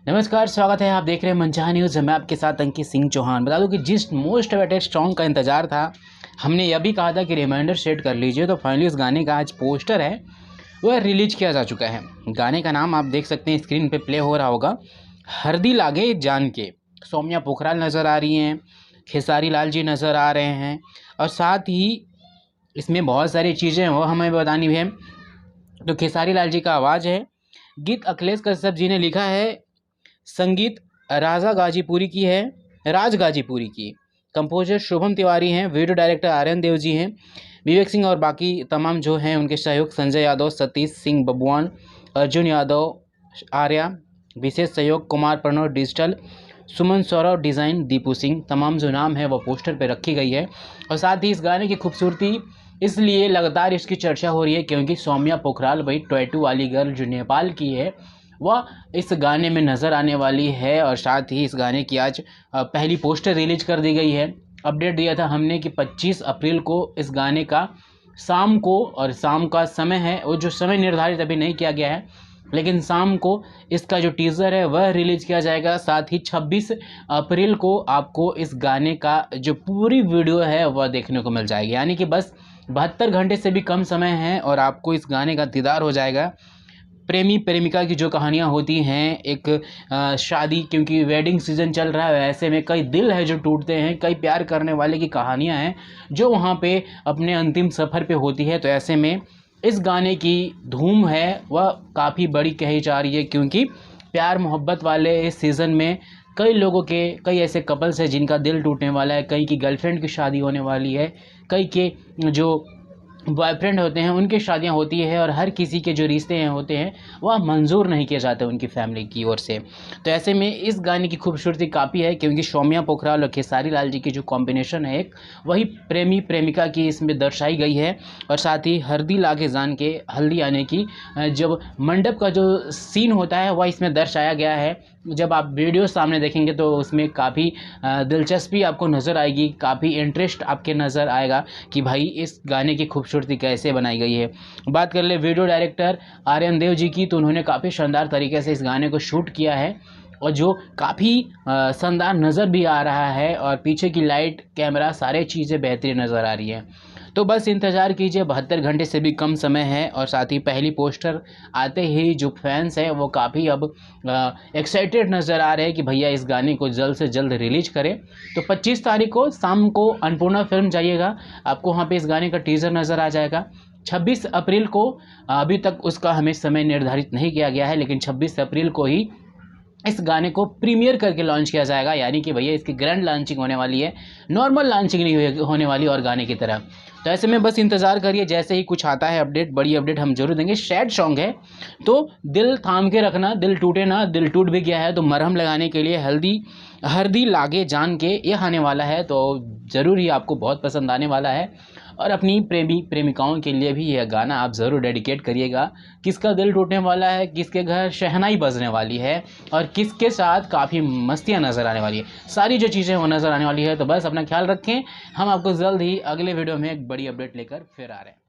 नमस्कार, स्वागत है। आप देख रहे हैं मनचाहा न्यूज़। मैं आपके साथ अंकित सिंह चौहान। बता दूं कि जिस मोस्ट अवेटेड सॉन्ग का इंतज़ार था, हमने यह भी कहा था कि रिमाइंडर सेट कर लीजिए, तो फाइनली उस गाने का आज पोस्टर है वह रिलीज किया जा चुका है। गाने का नाम आप देख सकते हैं, स्क्रीन पे प्ले हो रहा होगा, हरदी लागे जान के। सौम्या पोखराल नज़र आ रही हैं, खेसारी लाल जी नज़र आ रहे हैं, और साथ ही इसमें बहुत सारी चीज़ें वो हमें बतानी भी है। तो खेसारी लाल जी का आवाज़ है, गीत अखिलेश कश्यप जी ने लिखा है, संगीत राजा गाजीपुरी की है, राज गाजीपुरी की। कंपोजर शुभम तिवारी हैं, वीडियो डायरेक्टर आर्यन देव जी हैं, विवेक सिंह और बाकी तमाम जो हैं उनके सहयोग संजय यादव, सतीश सिंह बबुआन, अर्जुन यादव, आर्या। विशेष सहयोग कुमार प्रणव डिजिटल, सुमन सौरव डिज़ाइन, दीपू सिंह। तमाम जो नाम है वो पोस्टर पे रखी गई है। और साथ ही इस गाने की खूबसूरती इसलिए लगातार इसकी चर्चा हो रही है क्योंकि सौम्या पोखराल, वही टैटू वाली गर्ल जो नेपाल की है, वह इस गाने में नज़र आने वाली है। और साथ ही इस गाने की आज पहली पोस्टर रिलीज कर दी गई है। अपडेट दिया था हमने कि 25 अप्रैल को इस गाने का शाम को, और शाम का समय है वो जो समय निर्धारित अभी नहीं किया गया है, लेकिन शाम को इसका जो टीज़र है वह रिलीज किया जाएगा। साथ ही 26 अप्रैल को आपको इस गाने का जो पूरी वीडियो है वह देखने को मिल जाएगी। यानी कि बस 72 घंटे से भी कम समय है और आपको इस गाने का दीदार हो जाएगा। प्रेमी प्रेमिका की जो कहानियाँ होती हैं, एक शादी, क्योंकि वेडिंग सीज़न चल रहा है, ऐसे में कई दिल है जो टूटते हैं, कई प्यार करने वाले की कहानियाँ हैं जो वहाँ पे अपने अंतिम सफ़र पे होती है। तो ऐसे में इस गाने की धूम है वह काफ़ी बड़ी कही जा रही है, क्योंकि प्यार मोहब्बत वाले इस सीज़न में कई लोगों के, कई ऐसे कपल्स हैं जिनका दिल टूटने वाला है, कई की गर्लफ्रेंड की शादी होने वाली है, कई के जो बॉयफ्रेंड होते हैं उनकी शादियां होती है, और हर किसी के जो रिश्ते हैं होते हैं वह मंजूर नहीं किए जाते उनकी फैमिली की ओर से। तो ऐसे में इस गाने की खूबसूरती काफ़ी है क्योंकि सौम्या पोखराल और खेसारी लाल जी की जो कॉम्बिनेशन है, एक वही प्रेमी प्रेमिका की इसमें दर्शाई गई है। और साथ ही हरदी लागे जान के, हल्दी आने की जब मंडप का जो सीन होता है वह इसमें दर्शाया गया है। जब आप वीडियो सामने देखेंगे तो उसमें काफ़ी दिलचस्पी आपको नज़र आएगी, काफ़ी इंटरेस्ट आपके नज़र आएगा कि भाई इस गाने की खूबसूरती कैसे बनाई गई है। बात कर ले वीडियो डायरेक्टर आर्यन देव जी की, तो उन्होंने काफ़ी शानदार तरीके से इस गाने को शूट किया है और जो काफ़ी शानदार नज़र भी आ रहा है, और पीछे की लाइट, कैमरा, सारे चीज़ें बेहतरीन नज़र आ रही हैं। तो बस इंतज़ार कीजिए, 72 घंटे से भी कम समय है। और साथ ही पहली पोस्टर आते ही जो फैंस हैं वो काफ़ी अब एक्साइटेड नज़र आ रहे हैं कि भैया इस गाने को जल्द से जल्द रिलीज करें। तो 25 तारीख को शाम को अन्नपूर्णा फिल्म जाइएगा, आपको वहाँ पे इस गाने का टीज़र नज़र आ जाएगा। 26 अप्रैल को, अभी तक उसका हमें समय निर्धारित नहीं किया गया है, लेकिन 26 अप्रैल को ही इस गाने को प्रीमियर करके लॉन्च किया जाएगा। यानी कि भैया इसकी ग्रैंड लॉन्चिंग होने वाली है, नॉर्मल लॉन्चिंग नहीं होने वाली और गाने की तरह। तो ऐसे में बस इंतज़ार करिए, जैसे ही कुछ आता है अपडेट, बड़ी अपडेट हम जरूर देंगे। सैड सॉन्ग है तो दिल थाम के रखना, दिल टूटे ना। दिल टूट भी गया है तो मरहम लगाने के लिए हरदी लागे जान के ये आने वाला है, तो ज़रूर ही आपको बहुत पसंद आने वाला है। और अपनी प्रेमी प्रेमिकाओं के लिए भी यह गाना आप ज़रूर डेडिकेट करिएगा। किसका दिल टूटने वाला है, किसके घर शहनाई बजने वाली है, और किसके साथ काफ़ी मस्तियाँ नज़र आने वाली है, सारी जो चीज़ें वो नज़र आने वाली है। तो बस अपना ख्याल रखें, हम आपको जल्द ही अगले वीडियो में एक बड़ी अपडेट लेकर फिर आ रहे हैं।